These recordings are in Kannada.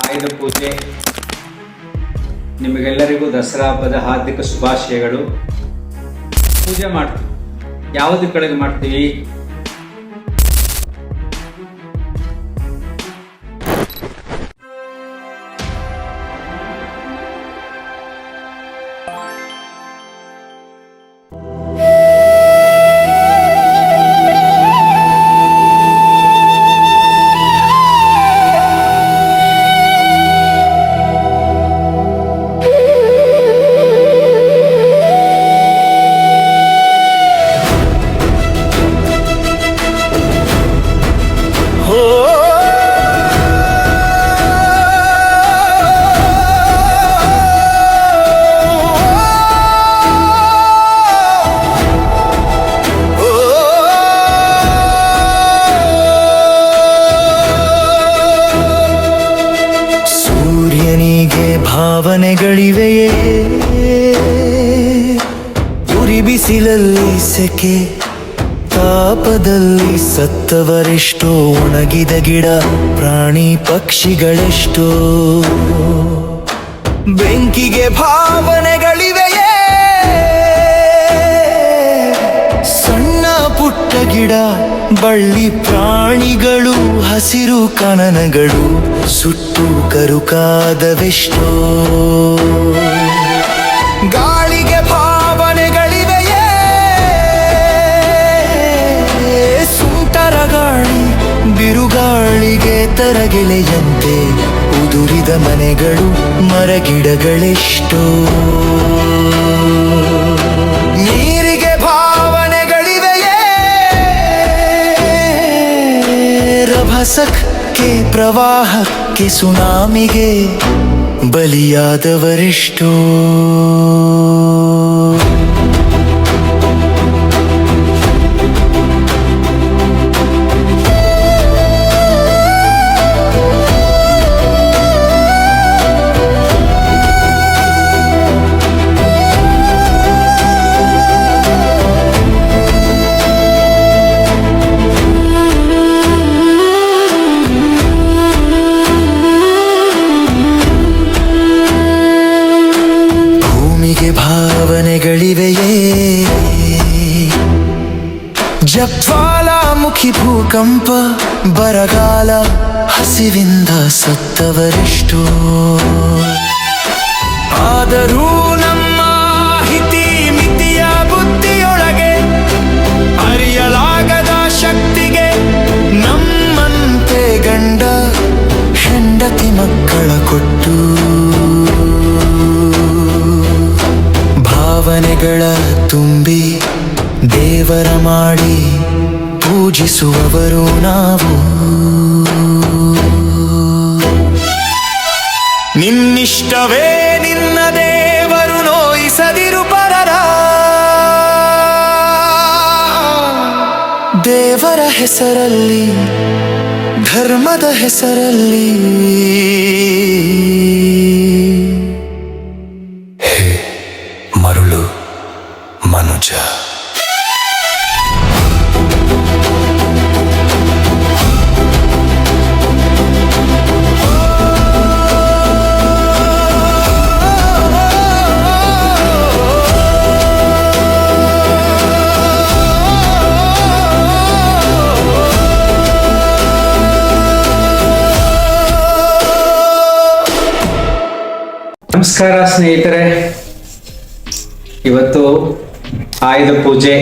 ಆಯುಧ ಪೂಜೆ. ನಿಮಗೆಲ್ಲರಿಗೂ ದಸರಾ ಹಬ್ಬದ ಹಾರ್ದಿಕ ಶುಭಾಶಯಗಳು. ಪೂಜೆ ಮಾಡ್ತೀವಿ, ಯಾವುದು ಕಡೆಗೆ ಮಾಡ್ತೀವಿ? ಭಾವನೆಗಳಿವೆಯೇ ಉರಿ ಬಿಸಿಲಲ್ಲಿ ಸೆಕೆ, ತಾಪದಲ್ಲಿ ಸತ್ತವರೆಷ್ಟೋ, ಒಣಗಿದ ಗಿಡ ಪ್ರಾಣಿ ಪಕ್ಷಿಗಳೆಷ್ಟೋ. ಬೆಂಕಿಗೆ ಭಾವನೆಗಳಿವೆಯೇ ಸಣ್ಣ ಪುಟ್ಟ ಗಿಡ ಬಳ್ಳಿ ಪ್ರಾಣಿಗಳು, ಹಸಿರು ಕನನಗಳು ಸುಟ್ಟು ಕರುಕಾದವೆಷ್ಟೋ. ಗಾಳಿಗೆ ಭಾವನೆಗಳಿವೆಯೇ ಸುಂಟರ ಗಾಳಿ ಬಿರುಗಾಳಿಗೆ ತರಗೆಲೆಯಂತೆ, ಉದುರಿದ ಮನೆಗಳು ಮರಗಿಡಗಳೆಷ್ಟೋ. ನೀರಿಗೆ ಭಾವನೆಗಳಿವೆಯೇ ರಭಸಕ್ಕೆ ಪ್ರವಾಹಕ್ಕೆ ಸುನಾಮಿಗೆ ಬಲಿಯಾದವರೆಷ್ಟೋ. ಭಾವನೆಗಳಿವೆಯೇ ಜ್ವಾಲಾಮುಖಿ ಭೂಕಂಪ, ಬರಗಾಲ, ಹಸಿವಿಂದ ಸತ್ತವರೆಷ್ಟೋ. ಆದರೂ ನಮ್ಮ ಹಿತಿ ಮಿತಿಯ ಬುದ್ಧಿಯೊಳಗೆ ಅರಿಯಲಾಗದ ಶಕ್ತಿಗೆ ನಮ್ಮಂತೆ ಗಂಡ ಹೆಂಡತಿ ಮಕ್ಕಳ ಕೊಟ್ಟು, ಭಾವನೆಗಳ ತುಂಬಿ ದೇವರ ಮಾಡಿ ಪೂಜಿಸುವವರು ನಾವು. ನಿನ್ನಿಷ್ಟವೇ ನಿನ್ನ ದೇವರು, ನೋಯಿಸದಿರು ಪರರ. ದೇವರ ಹೆಸರಲ್ಲಿ, ಧರ್ಮದ ಹೆಸರಲ್ಲಿ ಮರುಳು ಮನುಜ. ನಮಸ್ಕಾರ ಸ್ನೇಹಿತರೆ, ಇವತ್ತು ಆಯುಧ ಪೂಜೆ.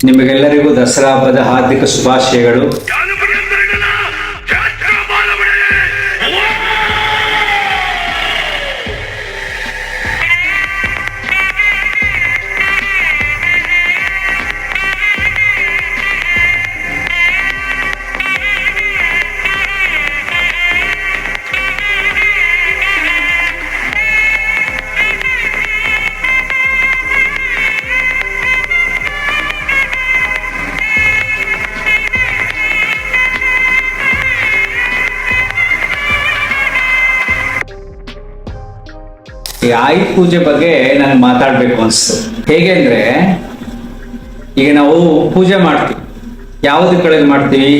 ನಿಮಗೆಲ್ಲರಿಗೂ ದಸರಾ ಹಬ್ಬದ ಹಾರ್ದಿಕ ಶುಭಾಶಯಗಳು. ಈ ಆಯುಧ ಪೂಜೆ ಬಗ್ಗೆ ನಾನು ಮಾತಾಡಬೇಕು ಅನಿಸ್ತು. ಹೇಗೆ ಅಂದರೆ, ಈಗ ನಾವು ಪೂಜೆ ಮಾಡ್ತೀವಿ, ಯಾವುದ್ರ ಕಡೆಗೆ ಮಾಡ್ತೀವಿ?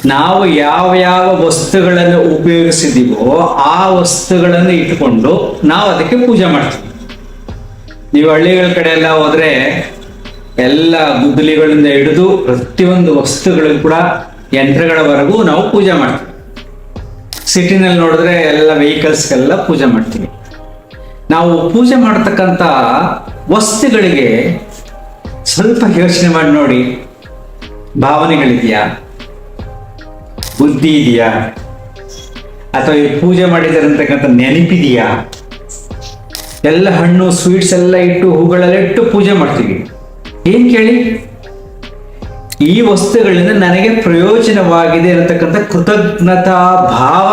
ನಾವು ಯಾವ ಯಾವ ವಸ್ತುಗಳನ್ನು ಉಪಯೋಗಿಸಿದೀವೋ ಆ ವಸ್ತುಗಳನ್ನು ಇಟ್ಕೊಂಡು ನಾವು ಅದಕ್ಕೆ ಪೂಜೆ ಮಾಡ್ತೀವಿ. ನೀವು ಹಳ್ಳಿಗಳ ಕಡೆ ಎಲ್ಲ ಹೋದ್ರೆ ಎಲ್ಲ ಗುದ್ದಲಿಗಳಿಂದ ಹಿಡಿದು ಪ್ರತಿಯೊಂದು ವಸ್ತುಗಳಿಗೂ ಕೂಡ ಯಂತ್ರಗಳವರೆಗೂ ನಾವು ಪೂಜೆ ಮಾಡ್ತೀವಿ. ಸಿಟಿನಲ್ಲಿ ನೋಡಿದ್ರೆ ಎಲ್ಲ ವೆಹಿಕಲ್ಸ್ಗೆಲ್ಲ ಪೂಜೆ ಮಾಡ್ತೀವಿ. ನಾವು ಪೂಜೆ ಮಾಡತಕ್ಕಂಥ ವಸ್ತುಗಳಿಗೆ ಸ್ವಲ್ಪ ಯೋಚನೆ ಮಾಡಿ ನೋಡಿ, ಭಾವನೆಗಳಿದೆಯಾ, ಬುದ್ಧಿ ಇದೆಯಾ, ಅಥವಾ ಈ ಪೂಜೆ ಮಾಡಿದ್ದಾರೆ ಅಂತಕ್ಕಂಥ ನೆನಪಿದೆಯಾ? ಎಲ್ಲ ಹಣ್ಣು ಸ್ವೀಟ್ಸ್ ಎಲ್ಲ ಇಟ್ಟು ಹೂಗಳೆಲ್ಲ ಇಟ್ಟು ಪೂಜೆ ಮಾಡ್ತೀವಿ. ಏನ್ ಕೇಳಿ, ಈ ವಸ್ತುಗಳಿಂದ ನನಗೆ ಪ್ರಯೋಜನವಾಗಿದೆ ಅನ್ನತಕ್ಕಂಥ ಕೃತಜ್ಞತಾ ಭಾವ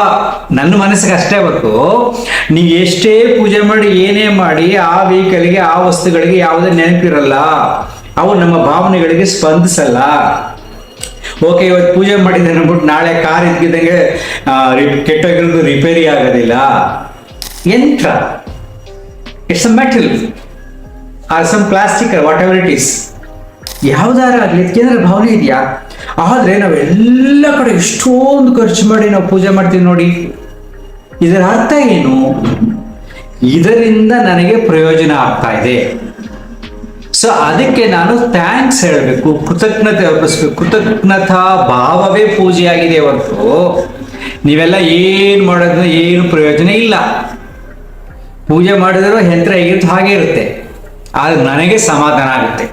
ನನ್ನ ಮನಸ್ಸಿಗೆ ಅಷ್ಟೇ ಹೊತ್ತು ನೀವು ಎಷ್ಟೇ ಪೂಜೆ ಮಾಡಿ ಏನೇ ಮಾಡಿ ಆ ವೆಹಿಕಲ್ಗೆ ಆ ವಸ್ತುಗಳಿಗೆ ಯಾವುದೇ ನೆನಪಿರಲ್ಲ, ಅವು ನಮ್ಮ ಭಾವನೆಗಳಿಗೆ ಸ್ಪಂದಿಸಲ್ಲ. ಓಕೆ, ಇವತ್ತು ಪೂಜೆ ಮಾಡಿದ್ದೆ ಅಂದ್ಬಿಟ್ಟು ನಾಳೆ ಕಾರ್ ಇದ್ದಿದ್ದಂಗೆ ಕೆಟ್ಟೋಗಿರೋದು ರಿಪೇರಿ ಆಗೋದಿಲ್ಲ. ಯಂತ್ರ, it's a metal or some plastic, whatever it is, ಯಾವ್ದಾರ ಆಗಲಿ ಅದಕ್ಕೇನಾರ ಭಾವನೆ ಇದೆಯಾ? ಆದರೆ ನಾವೆಲ್ಲ ಕಡೆ ಎಷ್ಟೊಂದು ಖರ್ಚು ಮಾಡಿ ನಾವು ಪೂಜೆ ಮಾಡ್ತೀವಿ ನೋಡಿ. ಇದರ ಅರ್ಥ ಏನು? ಇದರಿಂದ ನನಗೆ ಪ್ರಯೋಜನ ಆಗ್ತಾ ಇದೆ, ಸೊ ಅದಕ್ಕೆ ನಾನು ಥ್ಯಾಂಕ್ಸ್ ಹೇಳಬೇಕು, ಕೃತಜ್ಞತೆ ಅರ್ಪಿಸ್ಬೇಕು. ಕೃತಜ್ಞತಾ ಭಾವವೇ ಪೂಜೆಯಾಗಿದೆ ಹೊರತು ನೀವೆಲ್ಲ ಏನು ಮಾಡೋದು ಏನು ಪ್ರಯೋಜನ ಇಲ್ಲ. ಪೂಜೆ ಮಾಡಿದರೂ ಯಂತ್ರ ಹೇಗಿತ್ತು ಹಾಗೆ ಇರುತ್ತೆ, ಆದ್ರೆ ನನಗೆ ಸಮಾಧಾನ ಆಗುತ್ತೆ.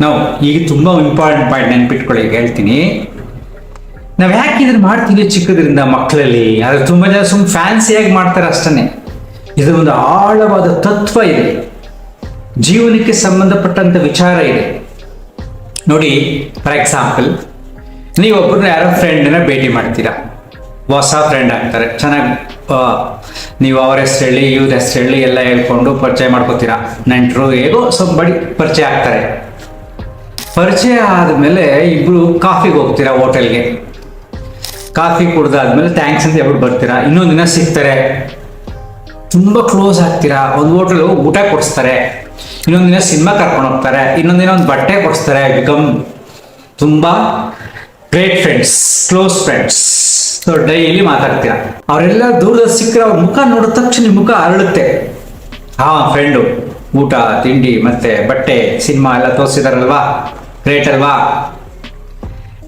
ನಾವು ಈಗ ತುಂಬ ಇಂಪಾರ್ಟೆಂಟ್ ಪಾಯಿಂಟ್ ನೆನ್ಪಿಟ್ಕೊಳ್ಳಿ, ಹೇಳ್ತೀನಿ. ನಾವು ಯಾಕೆ ಇದನ್ನು ಮಾಡ್ತೀವಿ ಚಿಕ್ಕದ್ರಿಂದ ಮಕ್ಕಳಲ್ಲಿ? ಅದು ತುಂಬ ಜನ ಸುಮ್ಮನೆ ಫ್ಯಾನ್ಸಿಯಾಗಿ ಮಾಡ್ತಾರೆ ಅಷ್ಟೇ. ಇದು ಒಂದು ಆಳವಾದ ತತ್ವ ಇದೆ, ಜೀವನಕ್ಕೆ ಸಂಬಂಧಪಟ್ಟಂತ ವಿಚಾರ ಇದೆ ನೋಡಿ. ಫಾರ್ ಎಕ್ಸಾಂಪಲ್, ನೀವೊಬ್ಬರನ್ನ ಯಾರೋ ಫ್ರೆಂಡನ್ನ ಭೇಟಿ ಮಾಡ್ತೀರಾ, ಹೊಸ ಫ್ರೆಂಡ್ ಆಗ್ತಾರೆ, ಚೆನ್ನಾಗಿ ನೀವು ಅವ್ರ ಹೆಸರು ಹೇಳಿ ಇವ್ರ ಹೆಸರು ಹೇಳಿ ಎಲ್ಲ ಹೇಳ್ಕೊಂಡು ಪರಿಚಯ ಮಾಡ್ಕೋತೀರಾ. ನೆಂಟರು ಹೇಗೋ ಸ್ವಲ್ಪ ಬಡಿ ಪರಿಚಯ ಆಗ್ತಾರೆ. ಪರಿಚಯ ಆದಮೇಲೆ ಇಬ್ರು ಕಾಫಿಗೆ ಹೋಗ್ತೀರಾ, ಹೋಟೆಲ್ಗೆ. ಕಾಫಿ ಕುಡ್ದಾದ್ಮೇಲೆ ಥ್ಯಾಂಕ್ಸ್ ಅಂತ ಹೇಳ್ಬಿಟ್ಟು ಬರ್ತೀರಾ. ಇನ್ನೊಂದು ದಿನ ಸಿಗ್ತಾರೆ, ತುಂಬ ಕ್ಲೋಸ್ ಆಗ್ತೀರಾ. ಒಂದು ಹೋಟೆಲ್ ಊಟ ಕೊಡಿಸ್ತಾರೆ, ಇನ್ನೊಂದು ದಿನ ಸಿನಿಮಾ ಕರ್ಕೊಂಡು ಹೋಗ್ತಾರೆ, ಇನ್ನೊಂದು ದಿನ ಒಂದು ಬಟ್ಟೆ ಕೊಡಿಸ್ತಾರೆ. ಬಿಕಮ್ ತುಂಬ great friends, close friends. So daily ಮಾತಾಡ್ತೀರಾ. ಅವರೆಲ್ಲ ದೂರದಲ್ಲಿ ಸಿಕ್ಕರೆ ಅವ್ರ ಮುಖ ನೋಡಿದ ತಕ್ಷಣ ನಿಮ್ಮ ಮುಖ ಅರಳುತ್ತೆ. ಫ್ರೆಂಡು ಊಟ ತಿಂಡಿ ಮತ್ತೆ ಬಟ್ಟೆ ಸಿನಿಮಾ ಎಲ್ಲ ತೋರಿಸಿದಾರಲ್ವಾ, ಗ್ರೇಟ್ ಅಲ್ವಾ?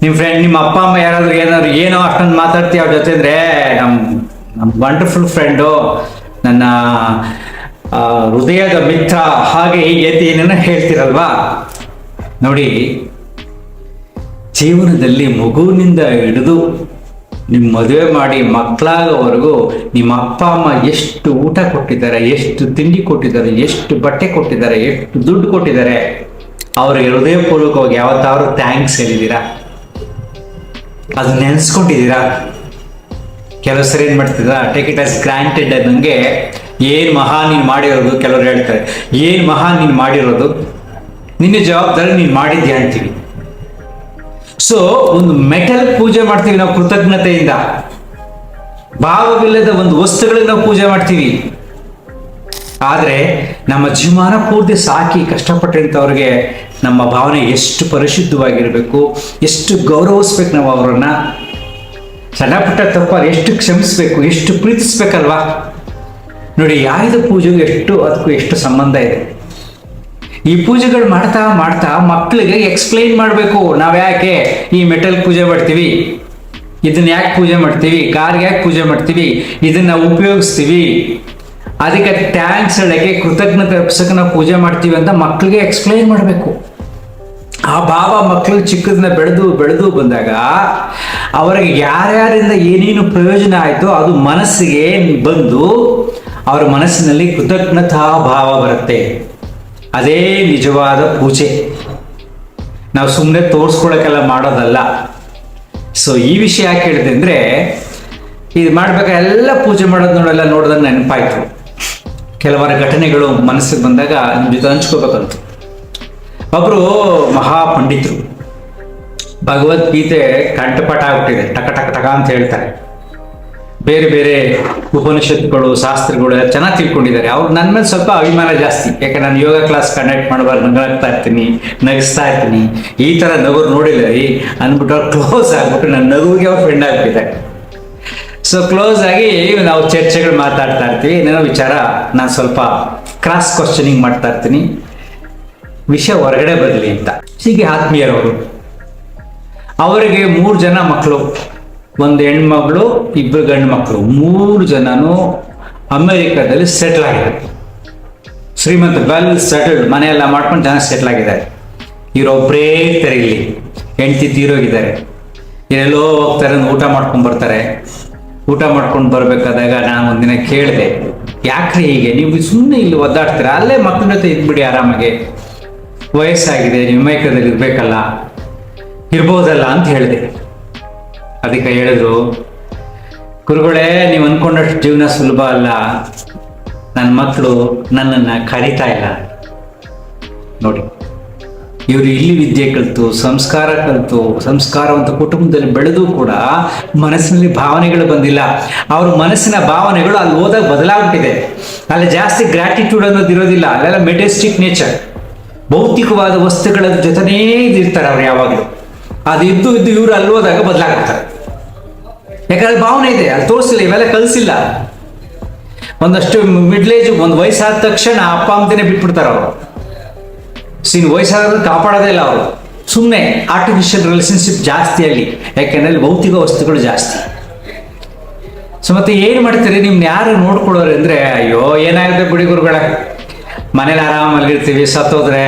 ನಿಮ್ಮ ಫ್ರೆಂಡ್, ನಿಮ್ಮ ಅಪ್ಪ ಅಮ್ಮ ಯಾರಾದ್ರೂ ಏನೋ ಅಷ್ಟೊಂದು ಮಾತಾಡ್ತೀವಿ ಅವ್ರ ಜೊತೆ ಅಂದ್ರೆ, ನಮ್ಮ ವಂಡರ್ಫುಲ್ ಫ್ರೆಂಡು, ನನ್ನ ಹೃದಯದ ಮಿತ್ರ, ಹಾಗೆ ಹೀಗೆ ಏನೇನೋ ಹೇಳ್ತೀರಲ್ವಾ. ನೋಡಿ, ಜೀವನದಲ್ಲಿ ಮಗುವಿನಿಂದ ಹಿಡಿದು ನಿಮ್ಮ ಮದುವೆ ಮಾಡಿ ಮಕ್ಕಳಾಗೋವರೆಗೂ ನಿಮ್ಮ ಅಪ್ಪ ಅಮ್ಮ ಎಷ್ಟು ಊಟ ಕೊಟ್ಟಿದ್ದಾರೆ, ಎಷ್ಟು ತಿಂಡಿ ಕೊಟ್ಟಿದ್ದಾರೆ, ಎಷ್ಟು ಬಟ್ಟೆ ಕೊಟ್ಟಿದ್ದಾರೆ, ಎಷ್ಟು ದುಡ್ಡು ಕೊಟ್ಟಿದ್ದಾರೆ, ಅವ್ರಿಗೆ ಹೃದಯಪೂರ್ವಕವಾಗಿ ಯಾವತ್ತಾದ್ರೂ ಥ್ಯಾಂಕ್ಸ್ ಹೇಳಿದ್ದೀರಾ? ಅದು ನೆನೆಸ್ಕೊಂಡಿದ್ದೀರಾ? ಕೆಲವು ಸರಿ ಏನು ಮಾಡ್ತಿದ್ರ, ಟೇಕ್ ಇಟ್ ಆಸ್ ಗ್ರಾಂಟೆಡ್. ನನಗೆ ಏನು ಮಹಾ ನೀನು ಮಾಡಿರೋದು, ಕೆಲವರು ಹೇಳ್ತಾರೆ ಏನು ಮಹಾ ನೀನು ಮಾಡಿರೋದು, ನಿನ್ನ ಜವಾಬ್ದಾರಿ ನೀನು ಮಾಡಿದ್ಯಾ ಅಂತೀವಿ. ಸೊ ಒಂದು ಮೆಟಲ್ ಪೂಜೆ ಮಾಡ್ತೀವಿ ನಾವು ಕೃತಜ್ಞತೆಯಿಂದ, ಭಾವವಿಲ್ಲದ ಒಂದು ವಸ್ತುಗಳಿಗೆ ನಾವು ಪೂಜೆ ಮಾಡ್ತೀವಿ. ಆದರೆ ನಮ್ಮ ಜೀವನ ಪೂರ್ತಿ ಸಾಕಿ ಕಷ್ಟಪಟ್ಟಂಥವ್ರಿಗೆ ನಮ್ಮ ಭಾವನೆ ಎಷ್ಟು ಪರಿಶುದ್ಧವಾಗಿರಬೇಕು, ಎಷ್ಟು ಗೌರವಿಸ್ಬೇಕು ನಾವು ಅವರನ್ನ. ಸಣ್ಣ ಪುಟ್ಟ ತಪ್ಪಾದ್ರೆ ಎಷ್ಟು ಕ್ಷಮಿಸ್ಬೇಕು, ಎಷ್ಟು ಪ್ರೀತಿಸ್ಬೇಕಲ್ವಾ? ನೋಡಿ, ಆಯುಧ ಪೂಜೆಗೆ ಅದಕ್ಕೂ ಎಷ್ಟು ಸಂಬಂಧ ಇದೆ. ಈ ಪೂಜೆಗಳು ಮಾಡ್ತಾ ಮಾಡ್ತಾ ಮಕ್ಕಳಿಗೆ ಎಕ್ಸ್ಪ್ಲೈನ್ ಮಾಡಬೇಕು. ನಾವು ಯಾಕೆ ಈ ಮೆಟಲ್ ಪೂಜೆ ಮಾಡ್ತೀವಿ, ಇದನ್ನ ಯಾಕೆ ಪೂಜೆ ಮಾಡ್ತೀವಿ, ಕಾರ್ಗೆ ಯಾಕೆ ಪೂಜೆ ಮಾಡ್ತೀವಿ, ಇದನ್ನ ನಾವು ಉಪಯೋಗಿಸ್ತೀವಿ, ಅದಕ್ಕೆ ಥ್ಯಾಂಕ್ಸ್ ಹೇಳಕ್ಕೆ, ಕೃತಜ್ಞತೆ ಅರ್ಪಿಸಕ್ಕೆ ನಾವು ಪೂಜೆ ಮಾಡ್ತೀವಿ ಅಂತ ಮಕ್ಕಳಿಗೆ ಎಕ್ಸ್ಪ್ಲೈನ್ ಮಾಡಬೇಕು. ಆ ಭಾವ ಮಕ್ಕಳು ಚಿಕ್ಕದನ್ನ ಬೆಳೆದು ಬೆಳೆದು ಬಂದಾಗ ಅವರಿಗೆ ಯಾರ್ಯಾರಿಂದ ಏನೇನು ಪ್ರಯೋಜನ ಆಯಿತು ಅದು ಮನಸ್ಸಿಗೆ ಬಂದು ಅವರ ಮನಸ್ಸಿನಲ್ಲಿ ಕೃತಜ್ಞತಾ ಭಾವ ಬರುತ್ತೆ. ಅದೇ ನಿಜವಾದ ಪೂಜೆ. ನಾವು ಸುಮ್ಮನೆ ತೋರಿಸ್ಕೊಳ್ಳೋಕ್ಕೆಲ್ಲ ಮಾಡೋದಲ್ಲ. ಸೊ ಈ ವಿಷಯ ಯಾಕೆ ಹೇಳಿದೆ ಅಂದರೆ, ಇದು ಮಾಡ್ಬೇಕಾದ್ರೆ ಎಲ್ಲ ಪೂಜೆ ಮಾಡೋದು ನೋಡಿದಾಗ ನೆನಪಾಯ್ತು. ಕೆಲವರ ಘಟನೆಗಳು ಮನಸ್ಸಿಗೆ ಬಂದಾಗ ನಿಮ್ಮ ಜೊತೆ ಹಂಚ್ಕೋಬೇಕಂತ. ಒಬ್ಬರು ಮಹಾಪಂಡಿತರು, ಭಗವದ್ಗೀತೆ ಕಂಠಪಾಠ ಆಗ್ಬಿಟ್ಟಿದೆ, ಟಕ ಟಕ ಟಕ ಅಂತ ಹೇಳ್ತಾರೆ. ಬೇರೆ ಬೇರೆ ಉಪನಿಷತ್ತುಗಳು ಶಾಸ್ತ್ರಗಳು ಎಲ್ಲ ಚೆನ್ನಾಗಿ ತಿಳ್ಕೊಂಡಿದ್ದಾರೆ. ಅವ್ರು ನನ್ನ ಮೇಲೆ ಸ್ವಲ್ಪ ಅಭಿಮಾನ ಜಾಸ್ತಿ. ಯಾಕೆ ನಾನು ಯೋಗ ಕ್ಲಾಸ್ ಕಂಡಕ್ಟ್ ಮಾಡುವಾಗ ನಗಾಗ್ತಾ ಇರ್ತೀನಿ, ನಗಿಸ್ತಾ ಇರ್ತೀನಿ. ಈ ಥರ ನಗು ನೋಡಿಲ್ಲ ರೀ ಅಂದ್ಬಿಟ್ಟು ಅವ್ರು ಕ್ಲೋಸ್ ಆಗ್ಬಿಟ್ಟು ನನ್ನ ನಗುವಿಗೆ ಅವ್ರು ಫ್ರೆಂಡ್ ಆಗ್ಬಿಟ್ಟಿದ್ದಾರೆ. ಸೊ ಕ್ಲೋಸ್ ಆಗಿ ನಾವು ಚರ್ಚೆಗಳು ಮಾತಾಡ್ತಾ ಇರ್ತೀವಿ. ಏನೇನೋ ವಿಚಾರ ನಾನು ಸ್ವಲ್ಪ ಕ್ರಾಸ್ ಕ್ವಶನಿಂಗ್ ಮಾಡ್ತಾ ಇರ್ತೀನಿ, ವಿಷಯ ಹೊರಗಡೆ ಬರಲಿ ಅಂತ. ಹೀಗೆ ಆತ್ಮೀಯರವರು, ಅವರಿಗೆ 3 ಜನ ಮಕ್ಕಳು, ಒಂದು ಹೆಣ್ಮಗಳು, 2 ಗಂಡು ಮಕ್ಕಳು, 3 ಜನನು ಅಮೆರಿಕದಲ್ಲಿ ಸೆಟ್ಲ್ ಆಗಿದ್ದಾರೆ. ಶ್ರೀಮಂತ, ವೆಲ್ ಸೆಟಲ್ಡ್, ಮನೆಯೆಲ್ಲ ಮಾಡ್ಕೊಂಡು ಚೆನ್ನಾಗಿ ಸೆಟ್ಲ್ ಆಗಿದ್ದಾರೆ. ಇವರೊಬ್ಬರೇ ಇರ್ತಾರೆ ಇಲ್ಲಿ, ಹೆಂಡತಿ ತೀರೋಗಿದ್ದಾರೆ. ಎಲ್ಲೋ ಹೋಗ್ತಾರೆ, ಊಟ ಮಾಡ್ಕೊಂಡು ಬರ್ತಾರೆ. ಊಟ ಮಾಡ್ಕೊಂಡು ಬರ್ಬೇಕಾದಾಗ ನಾನು ಒಂದಿನ ಕೇಳಿದೆ, ಯಾಕ್ರಿ ಹೀಗೆ ನೀವು ಸುಮ್ಮನೆ ಇಲ್ಲಿ ಒದ್ದಾಡ್ತೀರಾ, ಅಲ್ಲೇ ಮಕ್ಕಳ ಜೊತೆ ಇದ್ಬಿಡಿ ಆರಾಮಾಗಿ, ವಯಸ್ಸಾಗಿದೆ, ನೀವು ಅಮೆರಿಕದಲ್ಲಿ ಇರ್ಬೇಕಲ್ಲ, ಇರ್ಬೋದಲ್ಲ ಅಂತ ಹೇಳಿದೆ. ಅದಕ್ಕೆ ಹೇಳಿದ್ರು, ಗುರುಗಳೇ ನೀವು ಅನ್ಕೊಂಡಷ್ಟು ಜೀವನ ಸುಲಭ ಅಲ್ಲ, ನನ್ನ ಮಕ್ಕಳು ನನ್ನನ್ನು ಕರೀತಾ ಇಲ್ಲ. ನೋಡಿ, ಇವರು ಇಲ್ಲಿ ವಿದ್ಯೆ ಕಲಿತು ಸಂಸ್ಕಾರವಂತ ಕುಟುಂಬದಲ್ಲಿ ಬೆಳೆದು ಕೂಡ ಮನಸ್ಸಿನಲ್ಲಿ ಭಾವನೆಗಳು ಬಂದಿಲ್ಲ. ಅವ್ರ ಮನಸ್ಸಿನ ಭಾವನೆಗಳು ಅಲ್ಲಿ ಹೋದಾಗ ಬದಲಾಗ್ಬಿಟ್ಟಿದೆ. ಅಲ್ಲಿ ಜಾಸ್ತಿ ಗ್ರಾಟಿಟ್ಯೂಡ್ ಅನ್ನೋದು ಇರೋದಿಲ್ಲ, ಅಲ್ಲೆಲ್ಲ ಮೆಟೆಸ್ಟಿಕ್ ನೇಚರ್, ಭೌತಿಕವಾದ ವಸ್ತುಗಳ ಜೊತೆನೇ ಇರ್ತಾರೆ ಅವ್ರು ಯಾವಾಗಲೂ. ಅದು ಇದ್ದು ಇವರು ಅಲ್ಲಿ ಹೋದಾಗ ಬದಲಾಗ್ತಾರೆ. ಯಾಕಂದ್ರೆ ಭಾವನೆ ಇದೆ, ಅಲ್ಲಿ ತೋರಿಸಿಲ್ಲ, ಇವೆಲ್ಲ ಕಲಿಸಿಲ್ಲ. ಒಂದಷ್ಟು ಮಿಡ್ಲ್ ಏಜ್, ಒಂದು ವಯಸ್ಸಾದ ತಕ್ಷಣ ಅಪ್ಪ ಅಮ್ಮನೇ ಬಿಟ್ಬಿಡ್ತಾರೆ ಅವರು. ವಯಸ್ಸಾದ ಕಾಪಾಡೋದೇ ಇಲ್ಲ ಅವರು. ಸುಮ್ಮನೆ ಆರ್ಟಿಫಿಷಿಯಲ್ ರಿಲೇಶನ್ಶಿಪ್ ಜಾಸ್ತಿ ಅಲ್ಲಿ, ಯಾಕೆಂದ್ರೆ ಅಲ್ಲಿ ಭೌತಿಕ ವಸ್ತುಗಳು ಜಾಸ್ತಿ. ಸೊ ಮತ್ತೆ ಏನು ಮಾಡ್ತೀರಿ, ನಿಮ್ನ ಯಾರು ನೋಡ್ಕೊಳ್ಳೋರು ಅಂದ್ರೆ, ಅಯ್ಯೋ ಏನಾಗುತ್ತೆ ಬಿಡಿ ಗುರುಗಳೇ, ಮನೇಲಿ ಆರಾಮಲ್ಲಿರ್ತೀವಿ, ಸತ್ತೋದ್ರೆ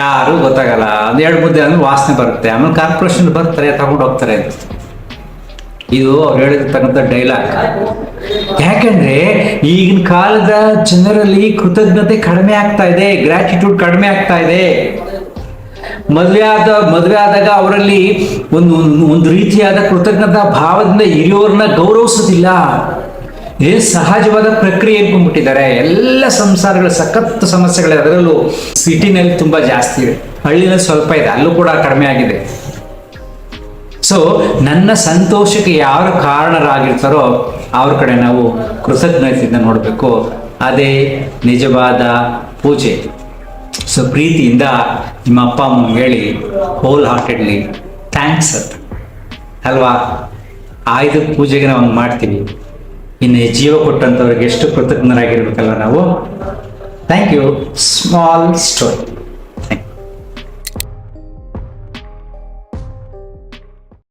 ಯಾರು ಗೊತ್ತಾಗಲ್ಲ, ಒಂದು 2 ಮುದ್ದೆ ಅಂದ್ರೆ ವಾಸನೆ ಬರುತ್ತೆ, ಆಮೇಲೆ ಕಾರ್ಪೊರೇಷನ್ ಬರ್ತಾರೆ ತಗೊಂಡು ಹೋಗ್ತಾರೆ ಅಂತ. ಇದು ಅವ್ರು ಹೇಳಿರ್ತಕ್ಕಂಥ ಡೈಲಾಗ್. ಯಾಕಂದ್ರೆ ಈಗಿನ ಕಾಲದ ಜನರಲ್ಲಿ ಕೃತಜ್ಞತೆ ಕಡಿಮೆ ಆಗ್ತಾ ಇದೆ, ಗ್ರಾಟಿಟ್ಯೂಡ್ ಕಡಿಮೆ ಆಗ್ತಾ ಇದೆ. ಮದುವೆ ಆದಾಗ ಅವರಲ್ಲಿ ಒಂದು ರೀತಿಯಾದ ಕೃತಜ್ಞತಾ ಭಾವದಿಂದ ಹಿರಿಯೋರನ್ನ ಗೌರವಿಸೋದಿಲ್ಲ. ಇದೇ ಸಹಜವಾದ ಪ್ರಕ್ರಿಯೆ ಅನ್ಕೊಂಡ್ಬಿಟ್ಟಿದ್ದಾರೆ. ಎಲ್ಲ ಸಂಸಾರಗಳ ಸಖತ್ ಸಮಸ್ಯೆಗಳಿದೆ. ಅದರಲ್ಲೂ ಸಿಟಿನಲ್ಲಿ ತುಂಬಾ ಜಾಸ್ತಿ ಇದೆ, ಹಳ್ಳಿನಲ್ಲಿ ಸ್ವಲ್ಪ ಇದೆ, ಅಲ್ಲೂ ಕೂಡ ಕಡಿಮೆ ಆಗಿದೆ. ಸೊ ನನ್ನ ಸಂತೋಷಕ್ಕೆ ಯಾರು ಕಾರಣರಾಗಿರ್ತಾರೋ ಅವ್ರ ಕಡೆ ನಾವು ಕೃತಜ್ಞತೆಯಿಂದ ನೋಡಬೇಕು. ಅದೇ ನಿಜವಾದ ಪೂಜೆ. ಸೊ ಪ್ರೀತಿಯಿಂದ ನಿಮ್ಮ ಅಪ್ಪ ಅಮ್ಮಂಗೆ ಹೇಳಿ ಹೋಲ್ ಹಾರ್ಟೆಡ್ಲಿ ಥ್ಯಾಂಕ್ಸ್ ಅಂತ ಅಲ್ವಾ. ಆಯ್ದು ಪೂಜೆಗೆ ನಾವು ಹಂಗೆ ಮಾಡ್ತೀವಿ, ಇನ್ನು ಜೀವ ಕೊಟ್ಟಂಥವ್ರಿಗೆ ಎಷ್ಟು ಕೃತಜ್ಞರಾಗಿರ್ಬೇಕಲ್ಲ ನಾವು. Thank you. Small story.